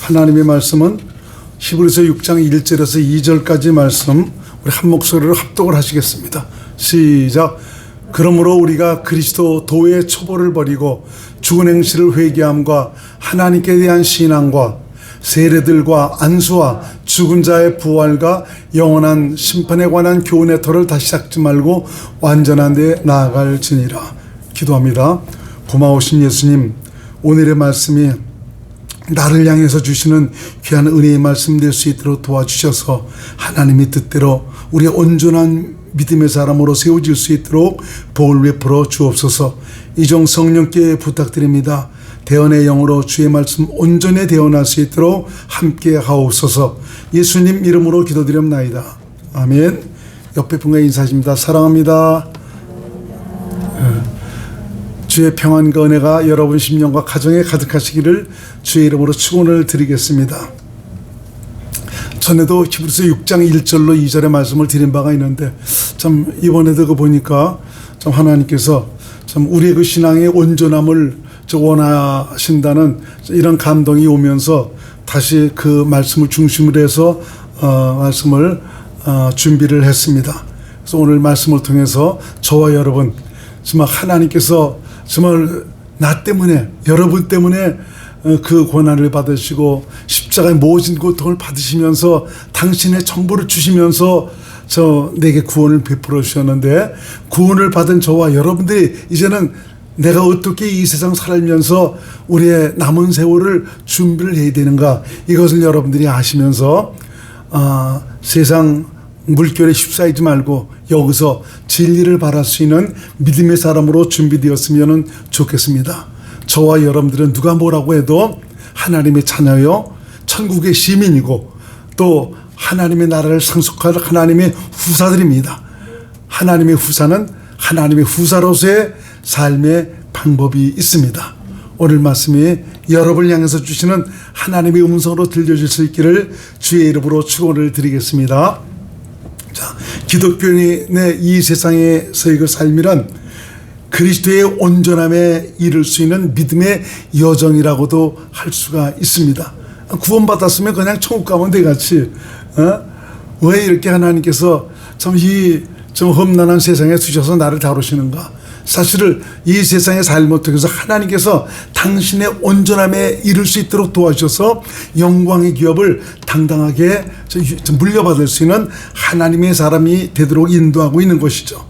하나님의 말씀은 히브리서 6장 1절에서 2절까지 말씀 우리 한 목소리로 합독을 하시겠습니다. 시작. 그러므로 우리가 그리스도 도의 초보를 버리고 죽은 행실을 회개함과 하나님께 대한 신앙과 세례들과 안수와 죽은 자의 부활과 영원한 심판에 관한 교훈의 터를 다시 닦지 말고 완전한 데 나아갈지니라. 기도합니다. 고마우신 예수님, 오늘의 말씀이 나를 향해서 주시는 귀한 은혜의 말씀 될 수 있도록 도와주셔서 하나님의 뜻대로 우리의 온전한 믿음의 사람으로 세워질 수 있도록 복을 베풀어 주옵소서. 이종 성령께 부탁드립니다. 대언의 영으로 주의 말씀 온전히 대언할 수 있도록 함께 하옵소서. 예수님 이름으로 기도드립나이다. 아멘. 옆에 분과 인사하십니다. 사랑합니다. 주의 평안과 은혜가 여러분 심령과 가정에 가득하시기를 주의 이름으로 축원을 드리겠습니다. 전에도 히브리서 6장 1절로 2절의 말씀을 드린 바가 있는데 참 이번에도 그 보니까 참 하나님께서 참 우리의 그 신앙의 온전함을 원하신다는 이런 감동이 오면서 다시 그 말씀을 중심으로 해서 말씀을 준비를 했습니다. 그래서 오늘 말씀을 통해서 저와 여러분 정말 하나님께서 정말 나 때문에 여러분 때문에 그 고난을 받으시고 십자가의 모진 고통을 받으시면서 당신의 전부를 주시면서 내게 구원을 베풀어 주셨는데 구원을 받은 저와 여러분들이 이제는 내가 어떻게 이 세상 살면서 우리의 남은 세월을 준비를 해야 되는가, 이것을 여러분들이 아시면서 세상 물결에 휩싸이지 말고 여기서 진리를 바랄 수 있는 믿음의 사람으로 준비되었으면 좋겠습니다. 저와 여러분들은 누가 뭐라고 해도 하나님의 자녀요, 천국의 시민이고 또 하나님의 나라를 상속할 하나님의 후사들입니다. 하나님의 후사는 하나님의 후사로서의 삶의 방법이 있습니다. 오늘 말씀이 여러분을 향해서 주시는 하나님의 음성으로 들려질 수 있기를 주의 이름으로 축원을 드리겠습니다. 자, 기독교인의 이 세상에서의 그 삶이란 그리스도의 온전함에 이를 수 있는 믿음의 여정이라고도 할 수가 있습니다. 구원받았으면 그냥 천국 가면 되겠지. 왜 이렇게 하나님께서 참 험난한 세상에 두셔서 나를 다루시는가? 사실은 이 세상의 삶을 통해서 하나님께서 당신의 온전함에 이를 수 있도록 도와주셔서 영광의 기업을 당당하게 물려받을 수 있는 하나님의 사람이 되도록 인도하고 있는 것이죠.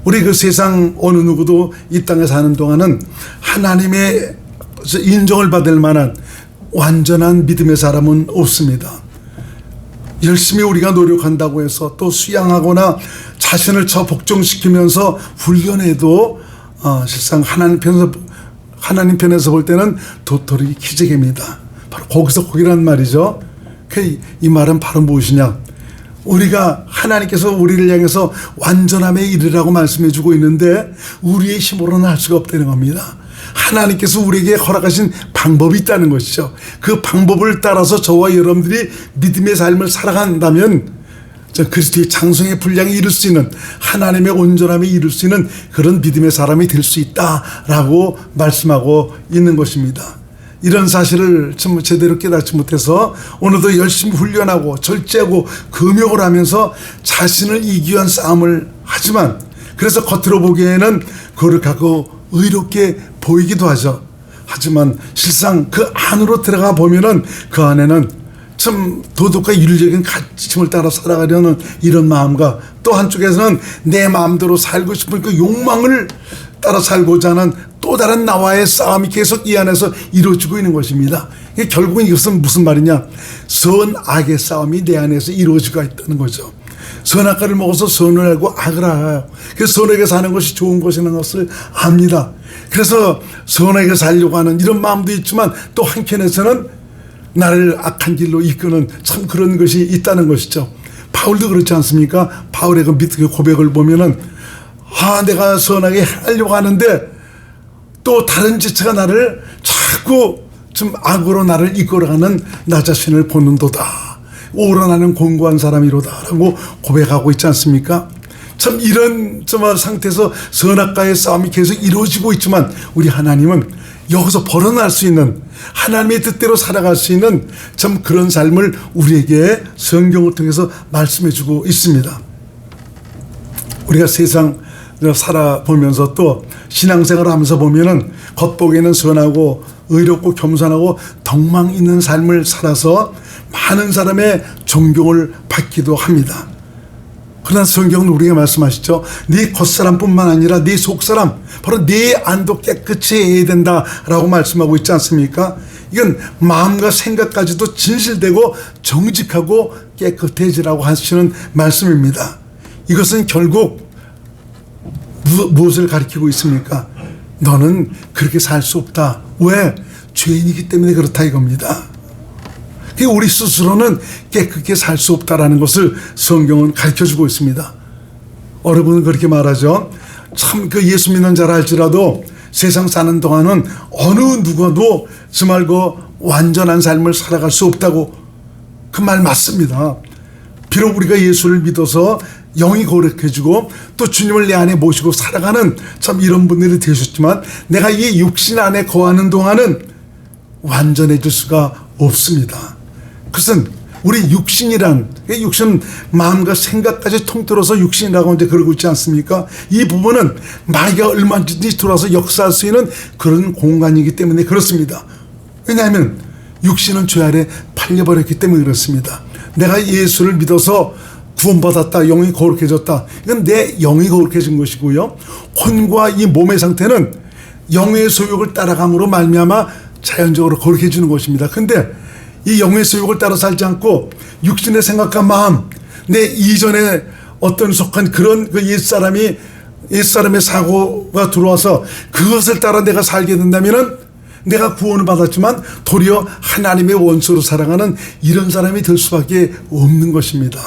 우리 그 세상 어느 누구도 이 땅에 사는 동안은 하나님의 인정을 받을 만한 완전한 믿음의 사람은 없습니다. 열심히 우리가 노력한다고 해서 또 수양하거나 자신을 복종시키면서 훈련해도 실상 하나님 편에서 볼 때는 도토리 기적입니다. 바로 거기란 말이죠. 이 말은 바로 무엇이냐? 우리가 하나님께서 우리를 향해서 완전함에 이르라고 말씀해 주고 있는데 우리의 힘으로는 할 수가 없다는 겁니다. 하나님께서 우리에게 허락하신 방법이 있다는 것이죠. 그 방법을 따라서 저와 여러분들이 믿음의 삶을 살아간다면 그리스도의 장성의 분량에 이룰 수 있는, 하나님의 온전함에 이룰 수 있는 그런 믿음의 사람이 될 수 있다라고 말씀하고 있는 것입니다. 이런 사실을 좀 제대로 깨닫지 못해서 오늘도 열심히 훈련하고 절제하고 금욕을 하면서 자신을 이기 위한 싸움을 하지만, 그래서 겉으로 보기에는 거룩하고 의롭게 보이기도 하죠. 하지만 실상 그 안으로 들어가 보면은 그 안에는 참 도덕과 윤리적인 가치를 따라 살아가려는 이런 마음과 또 한쪽에서는 내 마음대로 살고 싶은 그 욕망을 따라 살고자 하는 또 다른 나와의 싸움이 계속 이 안에서 이루어지고 있는 것입니다. 결국은 이것은 무슨 말이냐? 선악의 싸움이 내 안에서 이루어지고 있다는 거죠. 선악과를 먹어서 선을 알고 악을 알아요. 그래서 선하게 사는 것이 좋은 것이라는 것을 압니다. 그래서 선하게 살려고 하는 이런 마음도 있지만 또 한켠에서는 나를 악한 길로 이끄는 참 그런 것이 있다는 것이죠. 바울도 그렇지 않습니까? 바울의 그 믿음의 고백을 보면은 내가 선하게 하려고 하는데 또 다른 지체가 나를 자꾸 좀 악으로 나를 이끌어가는 나 자신을 보는도다. 오로나는 공고한 사람이로다라고 고백하고 있지 않습니까? 참 이런 상태에서 선악과의 싸움이 계속 이루어지고 있지만 우리 하나님은 여기서 벗어날 수 있는, 하나님의 뜻대로 살아갈 수 있는 참 그런 삶을 우리에게 성경을 통해서 말씀해 주고 있습니다. 우리가 세상 살아보면서 또 신앙생활을 하면서 보면은 겉보기에는 선하고 의롭고 겸손하고 덕망 있는 삶을 살아서 많은 사람의 존경을 받기도 합니다. 그러나 성경은 우리에게 말씀하시죠. 네 겉사람뿐만 아니라 네 속사람, 바로 네 안도 깨끗이 해야 된다라고 말씀하고 있지 않습니까? 이건 마음과 생각까지도 진실되고 정직하고 깨끗해지라고 하시는 말씀입니다. 이것은 결국 무엇을 가리키고 있습니까? 너는 그렇게 살 수 없다. 왜? 죄인이기 때문에 그렇다 이겁니다. 우리 스스로는 깨끗하게 살 수 없다라는 것을 성경은 가르쳐주고 있습니다. 어른은 그렇게 말하죠. 참 그 예수 믿는 자라 할지라도 세상 사는 동안은 어느 누구도 정말 그 완전한 삶을 살아갈 수 없다고, 그 말 맞습니다. 비록 우리가 예수를 믿어서 영이 거룩해지고 또 주님을 내 안에 모시고 살아가는 참 이런 분들이 되셨지만, 내가 이 육신 안에 거하는 동안은 완전해질 수가 없습니다. 그것은 우리 육신이란, 육신 마음과 생각까지 통틀어서 육신이라고 이제 그러고 있지 않습니까? 이 부분은 마귀가 얼마든지 들어와서 역사할 수 있는 그런 공간이기 때문에 그렇습니다. 왜냐하면 육신은 죄 아래 팔려버렸기 때문에 그렇습니다. 내가 예수를 믿어서 구원받았다, 영이 거룩해졌다, 이건 내 영이 거룩해진 것이고요, 혼과 이 몸의 상태는 영의 소욕을 따라감으로 말미암아 자연적으로 거룩해지는 것입니다. 근데 이 영의 소욕을 따라 살지 않고 육신의 생각과 마음, 내 이전에 어떤 속한 그런 그 옛사람의 사고가 들어와서 그것을 따라 내가 살게 된다면은 내가 구원을 받았지만 도리어 하나님의 원수로 살아가는 이런 사람이 될 수밖에 없는 것입니다.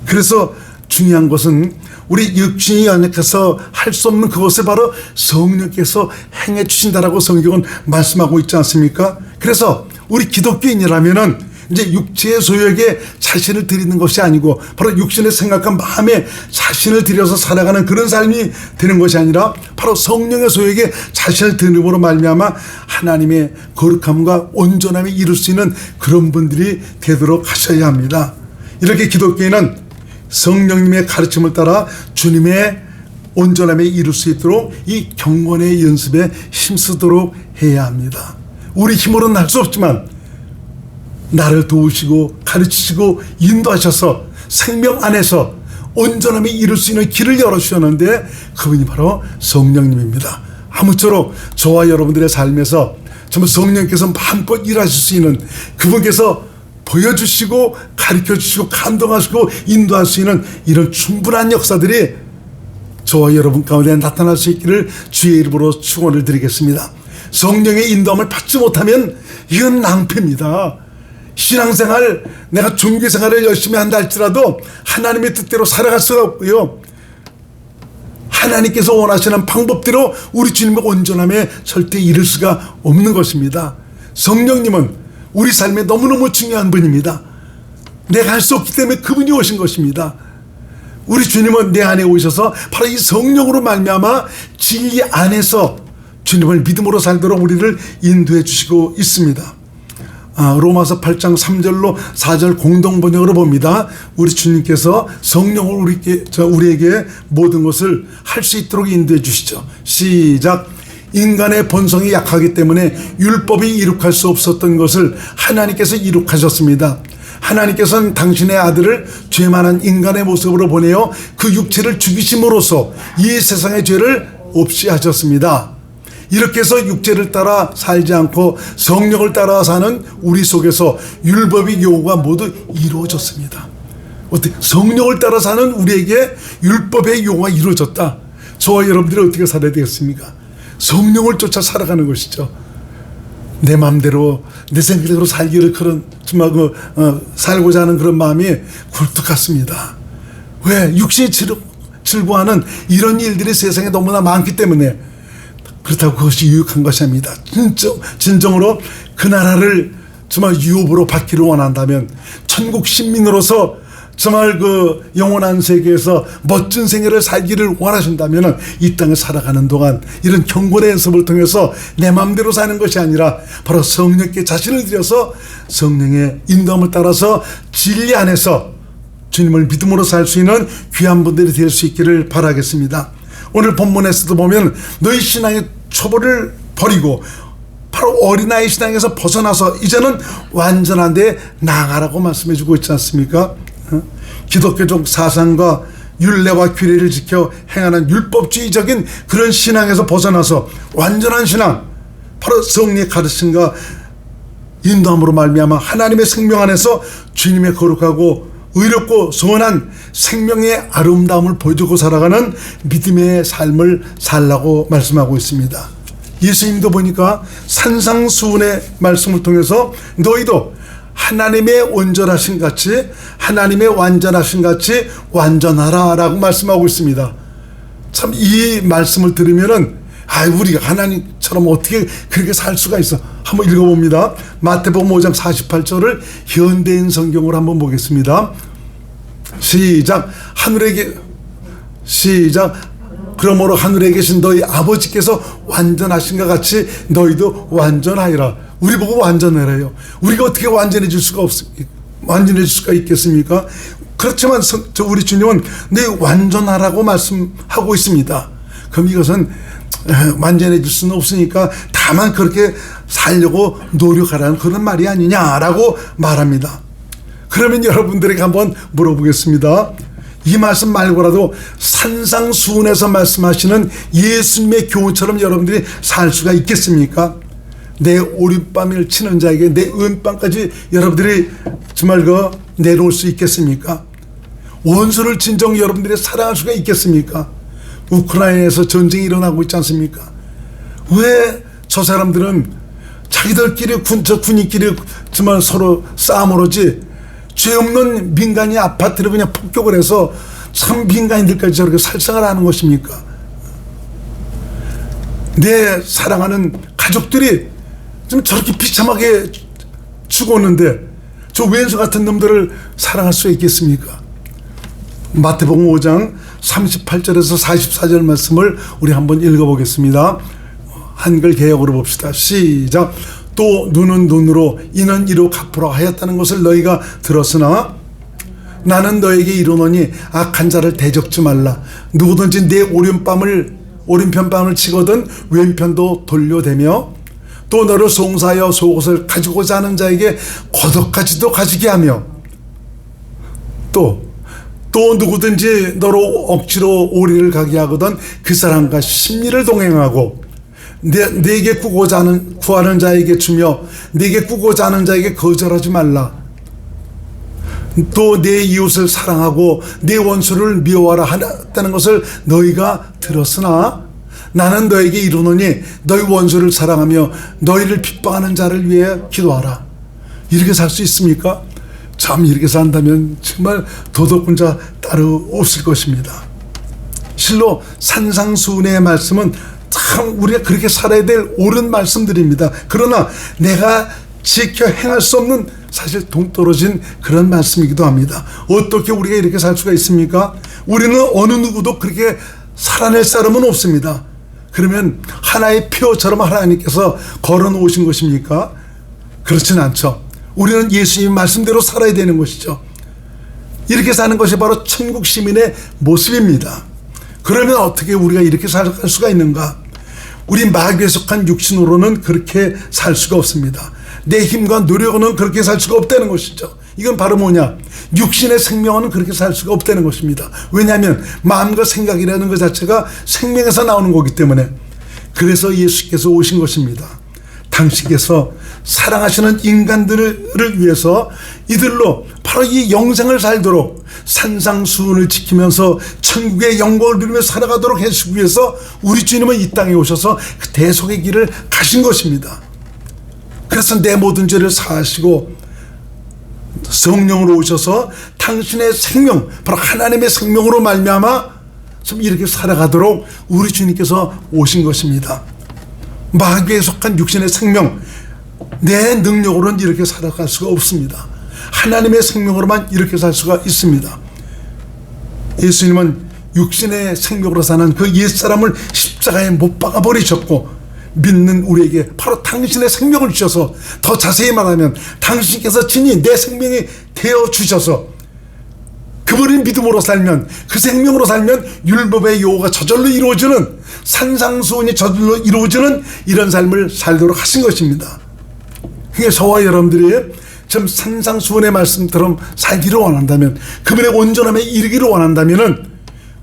그래서 중요한 것은 우리 육신이 연약해서 할 수 없는 그것을 바로 성령께서 행해 주신다라고 성경은 말씀하고 있지 않습니까? 그래서 우리 기독교인이라면은 이제 육체의 소욕에 자신을 드리는 것이 아니고 바로 육신의 생각과 마음에 자신을 들여서 살아가는 그런 삶이 되는 것이 아니라 바로 성령의 소욕에 자신을 드림으로 말미암아 하나님의 거룩함과 온전함이 이룰 수 있는 그런 분들이 되도록 하셔야 합니다. 이렇게 기독교인은 성령님의 가르침을 따라 주님의 온전함에 이룰 수 있도록 이 경건의 연습에 힘쓰도록 해야 합니다. 우리 힘으로는 할 수 없지만 나를 도우시고 가르치시고 인도하셔서 생명 안에서 온전함에 이룰 수 있는 길을 열어주셨는데 그분이 바로 성령님입니다. 아무쪼록 저와 여러분들의 삶에서 정말 성령께서 마음껏 일하실 수 있는, 그분께서 보여주시고 가르쳐주시고 감동하시고 인도할 수 있는 이런 충분한 역사들이 저와 여러분 가운데 나타날 수 있기를 주의 이름으로 축원을 드리겠습니다. 성령의 인도함을 받지 못하면 이건 낭패입니다. 신앙생활, 내가 종교생활을 열심히 한다 할지라도 하나님의 뜻대로 살아갈 수가 없고요, 하나님께서 원하시는 방법대로 우리 주님의 온전함에 절대 이룰 수가 없는 것입니다. 성령님은 우리 삶에 너무너무 중요한 분입니다. 내가 할 수 없기 때문에 그분이 오신 것입니다. 우리 주님은 내 안에 오셔서 바로 이 성령으로 말미암아 진리 안에서 주님을 믿음으로 살도록 우리를 인도해 주시고 있습니다. 로마서 8장 3절로 4절 공동 번역으로 봅니다. 우리 주님께서 성령을 우리에게 모든 것을 할 수 있도록 인도해 주시죠. 시작. 인간의 본성이 약하기 때문에 율법이 이룩할 수 없었던 것을 하나님께서 이룩하셨습니다. 하나님께서는 당신의 아들을 죄 많은 인간의 모습으로 보내어 그 육체를 죽이심으로써 이 세상의 죄를 없이 하셨습니다. 이렇게 해서 육체를 따라 살지 않고 성령을 따라 사는 우리 속에서 율법의 요구가 모두 이루어졌습니다. 어떻게 성령을 따라 사는 우리에게 율법의 요구가 이루어졌다. 저와 여러분들이 어떻게 살아야 되겠습니까? 성령을 쫓아 살아가는 것이죠. 내 마음대로 내 생각대로 살기를 그런 정말 살고자 하는 그런 마음이 굴뚝 같습니다. 왜? 육신이 즐거워하는 이런 일들이 세상에 너무나 많기 때문에 그렇다고 그것이 유익한 것이 아닙니다. 진정으로 그 나라를 정말 유업으로 받기를 원한다면 천국 신민으로서 정말 그 영원한 세계에서 멋진 생애를 살기를 원하신다면 이 땅에 살아가는 동안 이런 경건의 연습을 통해서 내 마음대로 사는 것이 아니라 바로 성령께 자신을 들여서 성령의 인도함을 따라서 진리 안에서 주님을 믿음으로 살 수 있는 귀한 분들이 될 수 있기를 바라겠습니다. 오늘 본문에서도 보면 너희 신앙의 초보를 버리고 바로 어린아이 신앙에서 벗어나서 이제는 완전한 데 나아가라고 말씀해 주고 있지 않습니까? 기독교적 사상과 율례와 규례를 지켜 행하는 율법주의적인 그런 신앙에서 벗어나서 완전한 신앙, 바로 성령의 가르침과 인도함으로 말미암아 하나님의 생명 안에서 주님의 거룩하고 의롭고 선한 생명의 아름다움을 보여주고 살아가는 믿음의 삶을 살라고 말씀하고 있습니다. 예수님도 보니까 산상수훈의 말씀을 통해서 너희도 하나님의 온전하신 같이 하나님의 완전하신 같이 완전하라 라고 말씀하고 있습니다. 참 이 말씀을 들으면은 우리가 하나님처럼 어떻게 그렇게 살 수가 있어. 한번 읽어봅니다. 마태복음 5장 48절을 현대인 성경으로 한번 보겠습니다. 시작. 그러므로 하늘에 계신 너희 아버지께서 완전하신 것 같이 너희도 완전하리라. 우리 보고 완전하래요. 우리가 어떻게 완전해질 수가 있겠습니까? 그렇지만 우리 주님은 네 완전하라고 말씀하고 있습니다. 그럼 이것은 완전해질 수는 없으니까 다만 그렇게 살려고 노력하라는 그런 말이 아니냐라고 말합니다. 그러면 여러분들에게 한번 물어보겠습니다. 이 말씀 말고라도 산상수훈에서 말씀하시는 예수님의 교훈처럼 여러분들이 살 수가 있겠습니까? 내 오른밤을 치는 자에게 내 왼밤까지 여러분들이 정말 내놓을 수 있겠습니까? 원수를 진정 여러분들이 사랑할 수가 있겠습니까? 우크라이나에서 전쟁이 일어나고 있지 않습니까? 왜 저 사람들은 자기들끼리 군인끼리 정말 서로 싸움을 하지 죄 없는 민간이 아파트를 그냥 폭격을 해서 참 민간인들까지 저렇게 살상을 하는 것입니까? 내 사랑하는 가족들이 좀 저렇게 비참하게 죽었는데 저 왼수 같은 놈들을 사랑할 수 있겠습니까? 마태복음 5장 38절에서 44절 말씀을 우리 한번 읽어보겠습니다. 한글 개역으로 봅시다. 시작. 또 눈은 눈으로 이는 이로 갚으라 하였다는 것을 너희가 들었으나 나는 너에게 이르노니 악한 자를 대적지 말라. 누구든지 내 오른편뺨을 치거든 왼편도 돌려대며 또 너를 송사하여 속옷을 가지고자 하는 자에게 겉옷까지도 가지게 하며 또 누구든지 너로 억지로 오리를 가게 하거든 그 사람과 심리를 동행하고 내게 구하는 자에게 주며 내게 꾸고자 하는 자에게 거절하지 말라. 또 내 이웃을 사랑하고 내 원수를 미워하라 하였다는 것을 너희가 들었으나 나는 너에게 이르노니 너희 원수를 사랑하며 너희를 핍박하는 자를 위해 기도하라. 이렇게 살 수 있습니까? 참 이렇게 산다면 정말 도덕군자 따로 없을 것입니다. 실로 산상수훈의 말씀은 참 우리가 그렇게 살아야 될 옳은 말씀들입니다. 그러나 내가 지켜 행할 수 없는 사실 동떨어진 그런 말씀이기도 합니다. 어떻게 우리가 이렇게 살 수가 있습니까? 우리는 어느 누구도 그렇게 살아낼 사람은 없습니다. 그러면 하나의 표처럼 하나님께서 걸어놓으신 것입니까? 그렇진 않죠. 우리는 예수님 말씀대로 살아야 되는 것이죠. 이렇게 사는 것이 바로 천국 시민의 모습입니다. 그러면 어떻게 우리가 이렇게 살 수가 있는가? 우리 마귀에 속한 육신으로는 그렇게 살 수가 없습니다. 내 힘과 노력으로는 그렇게 살 수가 없다는 것이죠. 이건 바로 뭐냐? 육신의 생명은 그렇게 살 수가 없다는 것입니다. 왜냐하면 마음과 생각이라는 것 자체가 생명에서 나오는 거기 때문에. 그래서 예수께서 오신 것입니다. 당신께서 사랑하시는 인간들을 위해서 이들로 바로 이 영생을 살도록 산상수훈을 지키면서 천국의 영광을 누리며 살아가도록 해주기 위해서 우리 주님은 이 땅에 오셔서 그 대속의 길을 가신 것입니다. 그래서 내 모든 죄를 사하시고 성령으로 오셔서 당신의 생명, 바로 하나님의 생명으로 말미암아 좀 이렇게 살아가도록 우리 주님께서 오신 것입니다. 마귀에 속한 육신의 생명, 내 능력으로는 이렇게 살아갈 수가 없습니다. 하나님의 생명으로만 이렇게 살 수가 있습니다. 예수님은 육신의 생명으로 사는 그 옛사람을 십자가에 못 박아 버리셨고, 믿는 우리에게 바로 당신의 생명을 주셔서, 더 자세히 말하면 당신께서 친히 내 생명이 되어 주셔서 그분의 믿음으로 살면, 그 생명으로 살면 율법의 요구가 저절로 이루어지는, 산상수훈이 저절로 이루어지는 이런 삶을 살도록 하신 것입니다. 그러니까 저와 여러분들이 좀 산상수훈의 말씀처럼 살기를 원한다면, 그분의 온전함에 이르기를 원한다면은,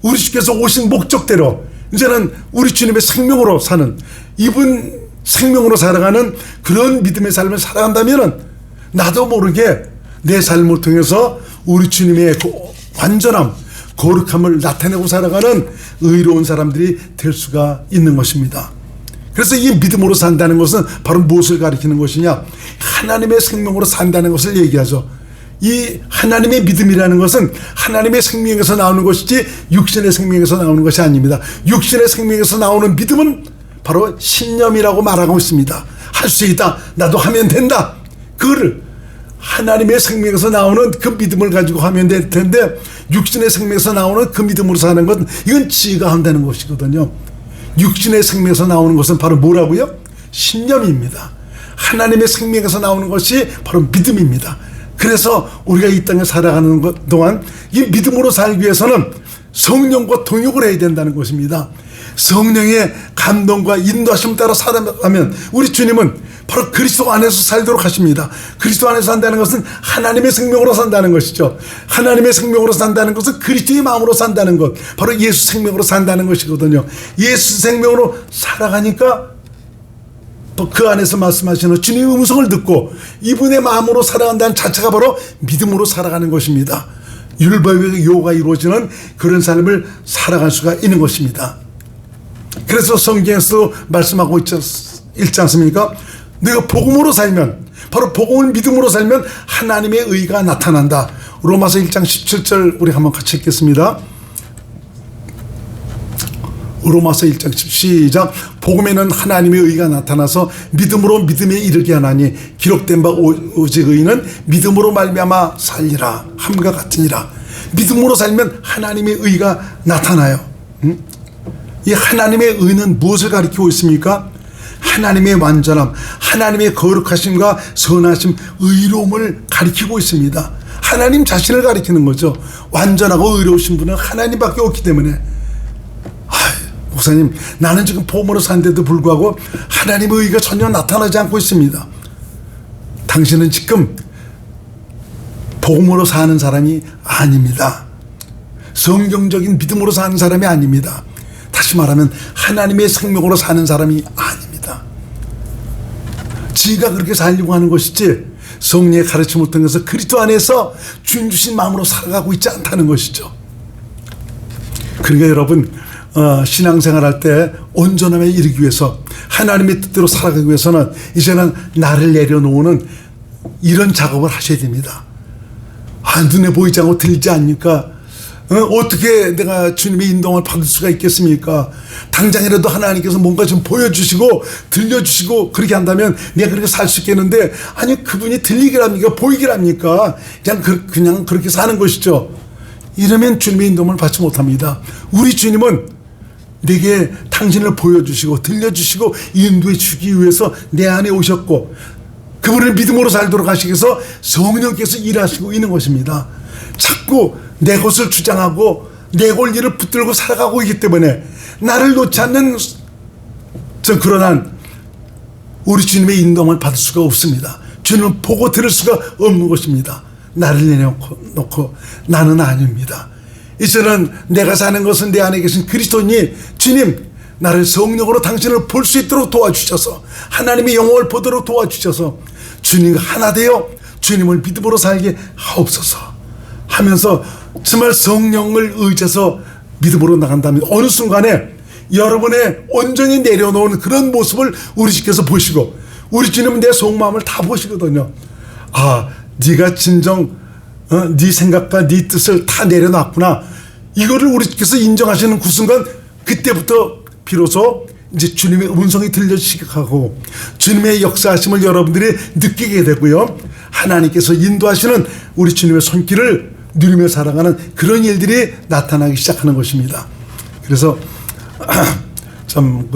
우리 주께서 오신 목적대로 이제는 우리 주님의 생명으로 사는, 이분 생명으로 살아가는 그런 믿음의 삶을 살아간다면은, 나도 모르게 내 삶을 통해서 우리 주님의 완전함, 거룩함을 나타내고 살아가는 의로운 사람들이 될 수가 있는 것입니다. 그래서 이 믿음으로 산다는 것은 바로 무엇을 가리키는 것이냐? 하나님의 생명으로 산다는 것을 얘기하죠. 이 하나님의 믿음이라는 것은 하나님의 생명에서 나오는 것이지 육신의 생명에서 나오는 것이 아닙니다. 육신의 생명에서 나오는 믿음은 바로 신념이라고 말하고 있습니다. 할 수 있다, 나도 하면 된다. 그거를 하나님의 생명에서 나오는 그 믿음을 가지고 하면 될 텐데, 육신의 생명에서 나오는 그 믿음으로 사는 것, 이건 지가 한다는 것이거든요. 육신의 생명에서 나오는 것은 바로 뭐라고요? 신념입니다. 하나님의 생명에서 나오는 것이 바로 믿음입니다. 그래서 우리가 이 땅에 살아가는 것 동안 이 믿음으로 살기 위해서는 성령과 동역을 해야 된다는 것입니다. 성령의 감동과 인도하심 따라 살아가면 우리 주님은 바로 그리스도 안에서 살도록 하십니다. 그리스도 안에서 산다는 것은 하나님의 생명으로 산다는 것이죠. 하나님의 생명으로 산다는 것은 그리스도의 마음으로 산다는 것, 바로 예수 생명으로 산다는 것이거든요. 예수 생명으로 살아가니까 또 그 안에서 말씀하시는 주님의 음성을 듣고 이분의 마음으로 살아간다는 자체가 바로 믿음으로 살아가는 것입니다. 율법의 요구가 이루어지는 그런 삶을 살아갈 수가 있는 것입니다. 그래서 성경에서 말씀하고 있지 않습니까? 내가 복음으로 살면, 바로 복음을 믿음으로 살면 하나님의 의가 나타난다. 로마서 1장 17절 우리 한번 같이 읽겠습니다. 로마서 1장 시작. 복음에는 하나님의 의가 나타나서 믿음으로 믿음에 이르게 하나니 기록된 바 오직 의인은 믿음으로 말미암아 살리라 함과 같으니라. 믿음으로 살면 하나님의 의가 나타나요. 이 하나님의 의는 무엇을 가리키고 있습니까? 하나님의 완전함, 하나님의 거룩하심과 선하심, 의로움을 가리키고 있습니다. 하나님 자신을 가리키는 거죠. 완전하고 의로우신 분은 하나님밖에 없기 때문에. 목사님, 나는 지금 복음으로 사는데도 불구하고 하나님의 의가 전혀 나타나지 않고 있습니다. 당신은 지금 복음으로 사는 사람이 아닙니다. 성경적인 믿음으로 사는 사람이 아닙니다. 다시 말하면 하나님의 생명으로 사는 사람이 아닙니다. 지가 그렇게 살려고 하는 것이지 성령의 가르침을 통해서 그리스도 안에서 주인 주신 마음으로 살아가고 있지 않다는 것이죠. 그러니까 여러분, 신앙생활할 때 온전함에 이르기 위해서, 하나님의 뜻대로 살아가기 위해서는 이제는 나를 내려놓는 이런 작업을 하셔야 됩니다. 눈에 보이지 않고 들리지 않으니까 어떻게 내가 주님의 인도를 받을 수가 있겠습니까? 당장이라도 하나님께서 뭔가 좀 보여주시고 들려주시고 그렇게 한다면 내가 그렇게 살 수 있겠는데, 아니 그분이 들리게 합니까? 보이게 합니까? 그냥 그렇게 사는 것이죠. 이러면 주님의 인도를 받지 못합니다. 우리 주님은 내게 당신을 보여주시고 들려주시고 인도해 주기 위해서 내 안에 오셨고, 그분을 믿음으로 살도록 하시기 위해서 성령께서 일하시고 있는 것입니다. 자꾸 내 것을 주장하고 내 권리를 붙들고 살아가고 있기 때문에 나를 놓지 않는 그러한 우리 주님의 인도를 받을 수가 없습니다. 주님을 보고 들을 수가 없는 것입니다. 나를 내려놓고 나는 아닙니다. 이제는 내가 사는 것은 내 안에 계신 그리스도니, 주님 나를 성령으로 당신을 볼 수 있도록 도와주셔서, 하나님의 영광을 보도록 도와주셔서 주님과 하나 되어 주님을 믿음으로 살게 하옵소서 하면서 정말 성령을 의지해서 믿음으로 나간다면 어느 순간에 여러분의 온전히 내려놓은 그런 모습을 우리 주께서 보시고, 우리 주님은 내 속마음을 다 보시거든요. 네가 진정 네 생각과 네 뜻을 다 내려놨구나. 이거를 우리 주께서 인정하시는 그 순간, 그때부터 비로소 이제 주님의 음성이 들려지기 하고 주님의 역사하심을 여러분들이 느끼게 되고요. 하나님께서 인도하시는 우리 주님의 손길을 누리며 살아가는 그런 일들이 나타나기 시작하는 것입니다. 그래서 참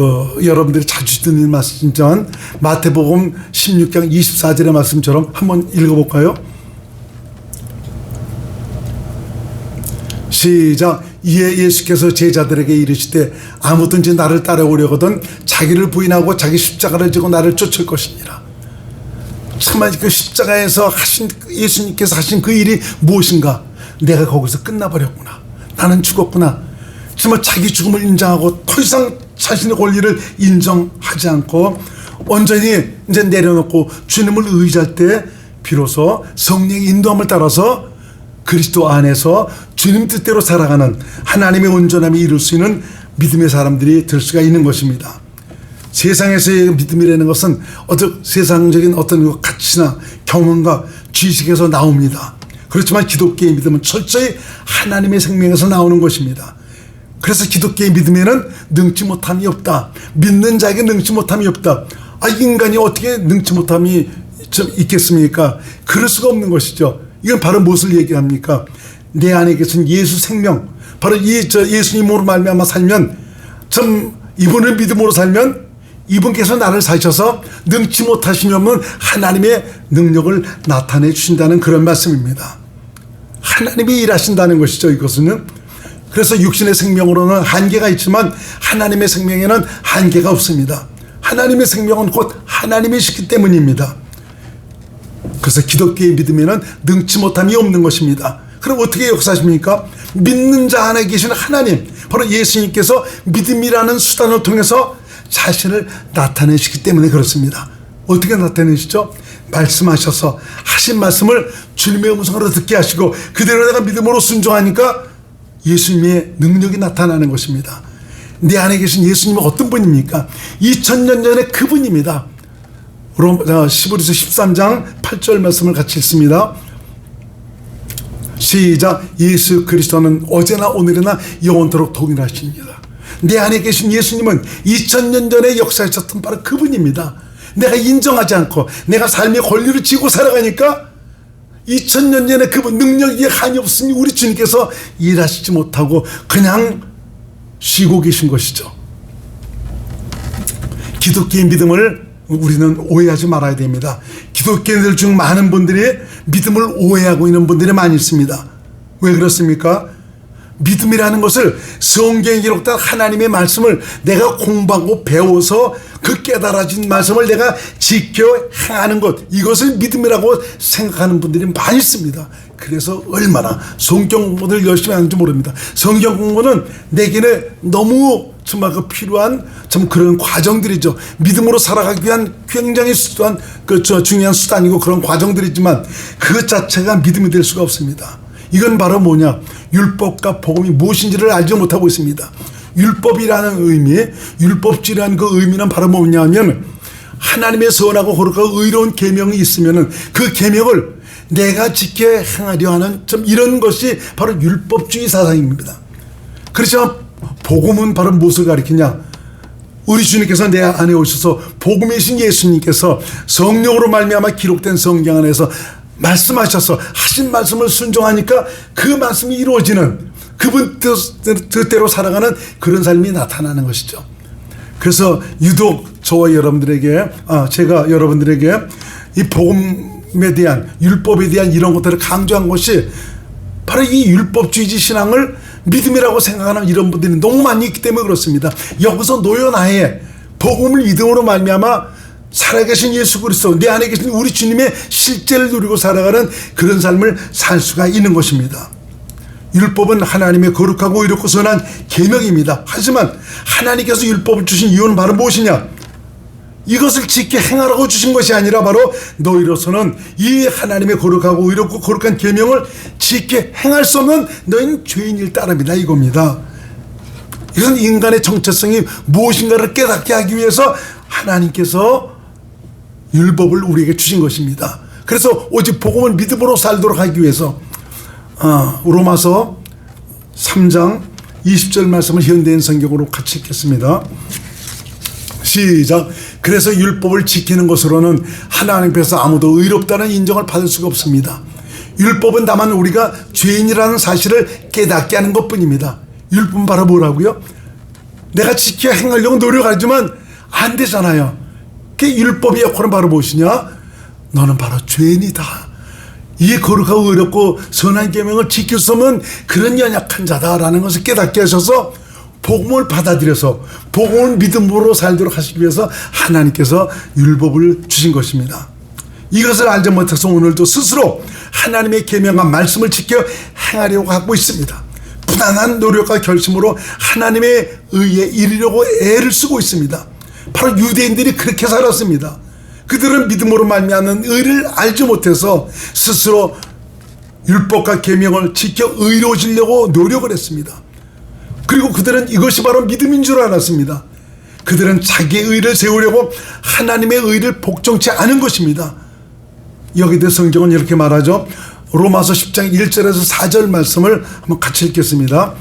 여러분들이 자주 듣는 말씀이지만 마태복음 16장 24절의 말씀처럼 한번 읽어볼까요? 시작. 이에 예수께서 제자들에게 이르시되 아무든지 나를 따라오려거든 자기를 부인하고 자기 십자가를 지고 나를 쫓을 것이니라. 정말 그 십자가에서 하신 예수님께서 하신 그 일이 무엇인가? 내가 거기서 끝나버렸구나. 나는 죽었구나. 정말 자기 죽음을 인정하고 더 이상 자신의 권리를 인정하지 않고 온전히 이제 내려놓고 주님을 의지할 때 비로소 성령의 인도함을 따라서 그리스도 안에서 주님 뜻대로 살아가는 하나님의 온전함이 이룰 수 있는 믿음의 사람들이 될 수가 있는 것입니다. 세상에서의 믿음이라는 것은 세상적인 어떤 가치나 경험과 지식에서 나옵니다. 그렇지만 기독교의 믿음은 철저히 하나님의 생명에서 나오는 것입니다. 그래서 기독교의 믿음에는 능치 못함이 없다. 믿는 자에게 능치 못함이 없다. 인간이 어떻게 능치 못함이 좀 있겠습니까? 그럴 수가 없는 것이죠. 이건 바로 무엇을 얘기합니까? 내 안에 계신 예수 생명, 바로 예수님으로 말미암아 살면, 이분을 믿음으로 살면 이분께서 나를 사셔서 능치 못하시면 하나님의 능력을 나타내 주신다는 그런 말씀입니다. 하나님이 일하신다는 것이죠, 이것은. 그래서 육신의 생명으로는 한계가 있지만 하나님의 생명에는 한계가 없습니다. 하나님의 생명은 곧 하나님이시기 때문입니다. 그래서 기독교의 믿음에는 능치 못함이 없는 것입니다. 그럼 어떻게 역사하십니까? 믿는 자 안에 계신 하나님, 바로 예수님께서 믿음이라는 수단을 통해서 자신을 나타내시기 때문에 그렇습니다. 어떻게 나타내시죠? 말씀하셔서 하신 말씀을 주님의 음성으로 듣게 하시고 그대로 내가 믿음으로 순종하니까 예수님의 능력이 나타나는 것입니다. 내 안에 계신 예수님은 어떤 분입니까? 2000년 전에 그분입니다. 히브리서 13장 8절 말씀을 같이 읽습니다. 시작. 예수 그리스도는 어제나 오늘이나 영원토록 동일하십니다. 내 안에 계신 예수님은 2000년 전에 역사하셨던 바로 그분입니다. 내가 인정하지 않고 내가 삶의 권리를 쥐고 살아가니까 2000년 전에 그분 능력이 한이 없으니 우리 주님께서 일하시지 못하고 그냥 쉬고 계신 것이죠. 기독교의 믿음을 우리는 오해하지 말아야 됩니다. 기독교인들 중 많은 분들이 믿음을 오해하고 있는 분들이 많이 있습니다. 왜 그렇습니까? 믿음이라는 것을 성경에 기록된 하나님의 말씀을 내가 공부하고 배워서 그 깨달아진 말씀을 내가 지켜 행하는 것, 이것을 믿음이라고 생각하는 분들이 많이 있습니다. 그래서 얼마나 성경 공부를 열심히 하는지 모릅니다. 성경 공부는 내게는 너무 정말 필요한 참 그런 과정들이죠. 믿음으로 살아가기 위한 굉장히 중요한 수단이고 그런 과정들이지만 그 자체가 믿음이 될 수가 없습니다. 이건 바로 뭐냐? 율법과 복음이 무엇인지를 알지 못하고 있습니다. 율법이라는 의미, 율법주의라는 그 의미는 바로 뭐냐면 하나님의 선하고 거룩하고 의로운 계명이 있으면은 그 계명을 내가 지켜 행하려 하는 좀 이런 것이 바로 율법주의 사상입니다. 그렇지만 복음은 바로 무엇을 가리키냐? 우리 주님께서 내 안에 오셔서 복음이신 예수님께서 성령으로 말미암아 기록된 성경 안에서 말씀하셔서 하신 말씀을 순종하니까 그 말씀이 이루어지는 그분 뜻대로 살아가는 그런 삶이 나타나는 것이죠. 그래서 유독 저와 여러분들에게 제가 여러분들에게 이 복음에 대한 율법에 대한 이런 것들을 강조한 것이 바로 이 율법주의지 신앙을 믿음이라고 생각하는 이런 분들이 너무 많이 있기 때문에 그렇습니다. 여기서 노연하에 복음을 믿음으로 말미암아 살아계신 예수 그리스도, 내 안에 계신 우리 주님의 실제를 누리고 살아가는 그런 삶을 살 수가 있는 것입니다. 율법은 하나님의 거룩하고 의롭고 선한 계명입니다. 하지만 하나님께서 율법을 주신 이유는 바로 무엇이냐? 이것을 지켜 행하라고 주신 것이 아니라 바로 너희로서는 이 하나님의 거룩하고 의롭고 거룩한 계명을 지켜 행할 수 없는 너희는 죄인일 따름이다, 이겁니다. 이것은 인간의 정체성이 무엇인가를 깨닫게 하기 위해서 하나님께서 율법을 우리에게 주신 것입니다. 그래서 오직 복음을 믿음으로 살도록 하기 위해서 로마서 3장 20절 말씀을 현대인 성경으로 같이 읽겠습니다. 시작. 그래서 율법을 지키는 것으로는 하나님께서 아무도 의롭다는 인정을 받을 수가 없습니다. 율법은 다만 우리가 죄인이라는 사실을 깨닫게 하는 것뿐입니다. 율법은 바로 뭐라고요? 내가 지켜 행하려고 노력하지만 안 되잖아요. 그 율법의 역할은 바로 무엇이냐? 너는 바로 죄인이다. 이 거룩하고 의롭고 선한 계명을 지킬 수 없는 그런 연약한 자다라는 것을 깨닫게 하셔서 복음을 받아들여서 복음을 믿음으로 살도록 하시기 위해서 하나님께서 율법을 주신 것입니다. 이것을 알지 못해서 오늘도 스스로 하나님의 계명과 말씀을 지켜 행하려고 하고 있습니다. 부단한 노력과 결심으로 하나님의 의에 이르려고 애를 쓰고 있습니다. 바로 유대인들이 그렇게 살았습니다. 그들은 믿음으로 말미암는 의를 알지 못해서 스스로 율법과 계명을 지켜 의로워지려고 노력을 했습니다. 그리고 그들은 이것이 바로 믿음인 줄 알았습니다. 그들은 자기의 의를 세우려고 하나님의 의를 복종치 않은 것입니다. 여기에 대해 성경은 이렇게 말하죠. 로마서 10장 1절에서 4절 말씀을 한번 같이 읽겠습니다.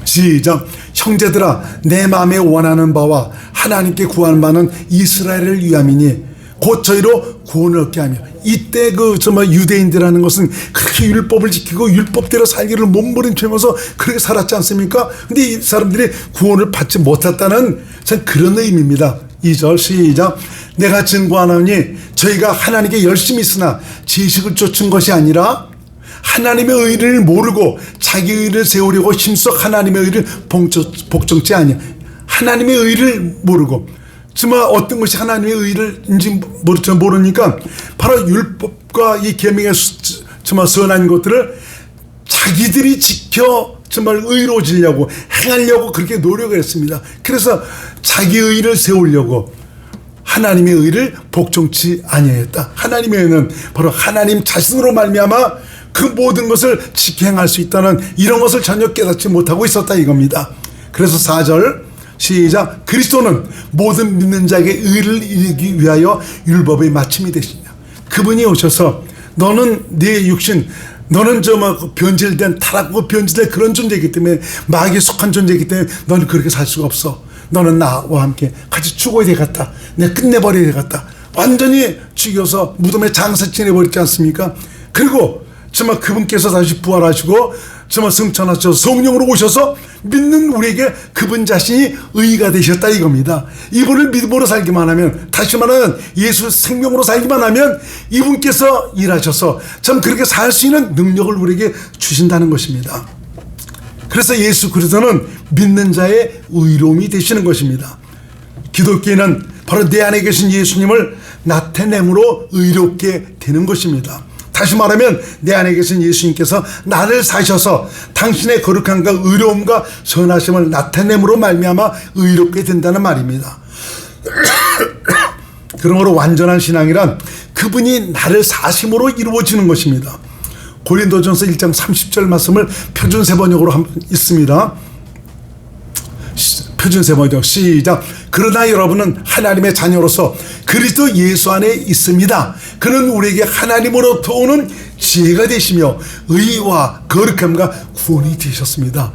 시작. 형제들아, 내 마음에 원하는 바와 하나님께 구하는 바는 이스라엘을 위함이니 곧 저희로 구원을 얻게 하며. 이때 정말 유대인들이라는 것은 그렇게 율법을 지키고 율법대로 살기를 몸부림치면서 그렇게 살았지 않습니까? 근데 이 사람들이 구원을 받지 못했다는 그런 의미입니다. 2절 시작. 내가 증거하노니 저희가 하나님께 열심히 있으나 지식을 쫓은 것이 아니라 하나님의 의를 모르고 자기 의를 세우려고 힘써 하나님의 의를 복종치 아니하. 하나님의 의를 모르고, 정말 어떤 것이 하나님의 의를인지 모르니까 바로 율법과 이 계명의 정말 선한 것들을 자기들이 지켜 정말 의로워지려고 행하려고 그렇게 노력을 했습니다. 그래서 자기 의를 세우려고 하나님의 의를 복종치 아니하였다. 하나님의 의는 바로 하나님 자신으로 말미암아 그 모든 것을 지켜 행할 수 있다는 이런 것을 전혀 깨닫지 못하고 있었다 이겁니다. 그래서 4절 시작. 그리스도는 모든 믿는 자에게 의를 이루기 위하여 율법의 마침이 되시냐. 그분이 오셔서 너는 네 육신, 너는 변질된 타락고 변질된 그런 존재이기 때문에, 마귀에 속한 존재이기 때문에 너는 그렇게 살 수가 없어. 너는 나와 함께 같이 죽어야 되겠다. 내가 끝내버려야 되겠다. 완전히 죽여서 무덤에 장사 지내버렸지 않습니까? 그리고 정말 그분께서 다시 부활하시고 정말 승천하셔서 성령으로 오셔서 믿는 우리에게 그분 자신이 의가 되셨다 이겁니다. 이분을 믿음으로 살기만 하면, 다시 말하면 예수 생명으로 살기만 하면 이분께서 일하셔서 참 그렇게 살 수 있는 능력을 우리에게 주신다는 것입니다. 그래서 예수 그리스도는 믿는 자의 의로움이 되시는 것입니다. 기독교인은 바로 내 안에 계신 예수님을 나타냄으로 의롭게 되는 것입니다. 다시 말하면 내 안에 계신 예수님께서 나를 사셔서 당신의 거룩함과 의로움과 선하심을 나타냄으로 말미암아 의롭게 된다는 말입니다. 그러므로 완전한 신앙이란 그분이 나를 사심으로 이루어지는 것입니다. 고린도전서 1장 30절 말씀을 표준세 번역으로 한번 있습니다. 표준세 번역 시작. 그러나 여러분은 하나님의 자녀로서 그리스도 예수 안에 있습니다. 그는 우리에게 하나님으로부터 오는 지혜가 되시며 의와 거룩함과 구원이 되셨습니다.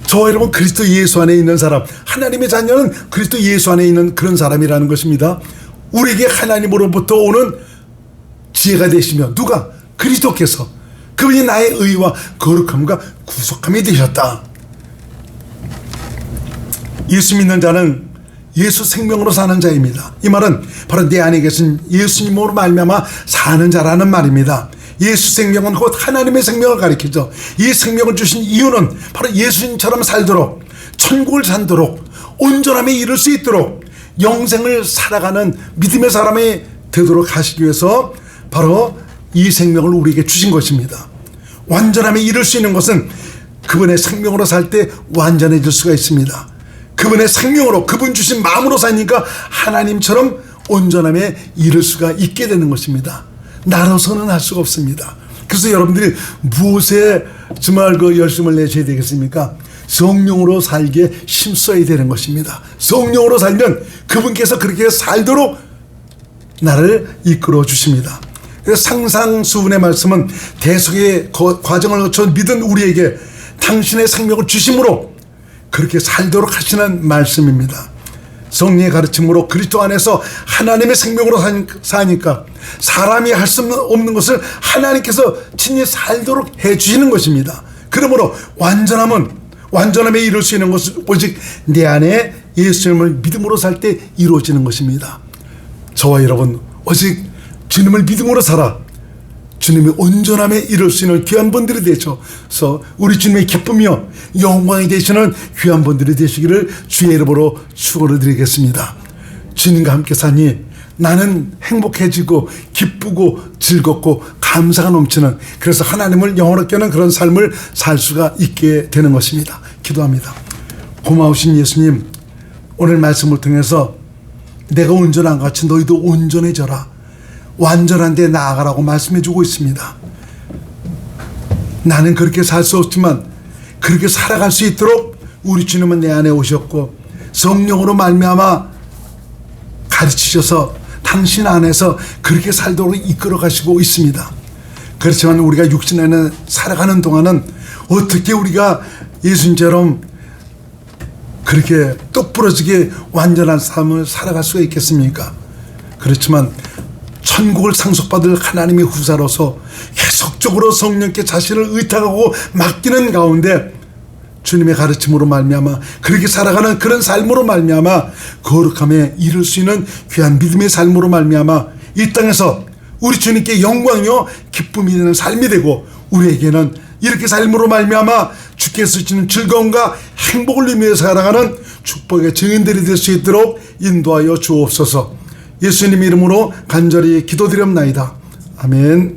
저와 여러분 그리스도 예수 안에 있는 사람, 하나님의 자녀는 그리스도 예수 안에 있는 그런 사람이라는 것입니다. 우리에게 하나님으로부터 오는 지혜가 되시며, 누가? 그리스도께서. 그분이 나의 의와 거룩함과 구속함이 되셨다. 예수 믿는 자는 예수 생명으로 사는 자입니다. 이 말은 바로 내 안에 계신 예수님으로 말미암아 사는 자라는 말입니다. 예수 생명은 곧 하나님의 생명을 가리키죠. 이 생명을 주신 이유는 바로 예수님처럼 살도록, 천국을 산도록, 온전함에 이를 수 있도록, 영생을 살아가는 믿음의 사람이 되도록 하시기 위해서 바로 이 생명을 우리에게 주신 것입니다. 완전함에 이를 수 있는 것은 그분의 생명으로 살 때 완전해질 수가 있습니다. 그분의 생명으로, 그분 주신 마음으로 사니까 하나님처럼 온전함에 이를 수가 있게 되는 것입니다. 나로서는 할 수가 없습니다. 그래서 여러분들이 무엇에 정말 열심을 내셔야 되겠습니까? 성령으로 살기에 힘써야 되는 것입니다. 성령으로 살면 그분께서 그렇게 살도록 나를 이끌어 주십니다. 그래서 상상수훈의 말씀은 대속의 과정을 거쳐 믿은 우리에게 당신의 생명을 주심으로 그렇게 살도록 하시는 말씀입니다. 성령의 가르침으로 그리스도 안에서 하나님의 생명으로 사니까 사람이 할 수 없는 것을 하나님께서 친히 살도록 해주시는 것입니다. 그러므로 완전함에 이룰 수 있는 것은 오직 내 안에 예수님을 믿음으로 살 때 이루어지는 것입니다. 저와 여러분, 오직 주님을 믿음으로 살아 주님의 온전함에 이룰 수 있는 귀한 분들이 되셔서 우리 주님의 기쁨이요 영광이 되시는 귀한 분들이 되시기를 주의 이름으로 축원을 드리겠습니다. 주님과 함께 사니 나는 행복해지고 기쁘고 즐겁고 감사가 넘치는, 그래서 하나님을 영원하게 하는 그런 삶을 살 수가 있게 되는 것입니다. 기도합니다. 고마우신 예수님, 오늘 말씀을 통해서 내가 온전한 것 같이 너희도 온전해져라, 완전한 데 나아가라고 말씀해 주고 있습니다. 나는 그렇게 살 수 없지만 그렇게 살아갈 수 있도록 우리 주님은 내 안에 오셨고 성령으로 말미암아 가르치셔서 당신 안에서 그렇게 살도록 이끌어 가시고 있습니다. 그렇지만 우리가 육신 안에 살아가는 동안은 어떻게 우리가 예수님처럼 그렇게 똑부러지게 완전한 삶을 살아갈 수가 있겠습니까? 그렇지만 천국을 상속받을 하나님의 후사로서 계속적으로 성령께 자신을 의탁하고 맡기는 가운데 주님의 가르침으로 말미암아 그렇게 살아가는 그런 삶으로 말미암아 거룩함에 이룰 수 있는 귀한 믿음의 삶으로 말미암아 이 땅에서 우리 주님께 영광이요 기쁨이 되는 삶이 되고 우리에게는 이렇게 삶으로 말미암아 주께서 주시는 즐거움과 행복을 위해 살아가는 축복의 증인들이 될 수 있도록 인도하여 주옵소서. 예수님 이름으로 간절히 기도드렸나이다. 아멘.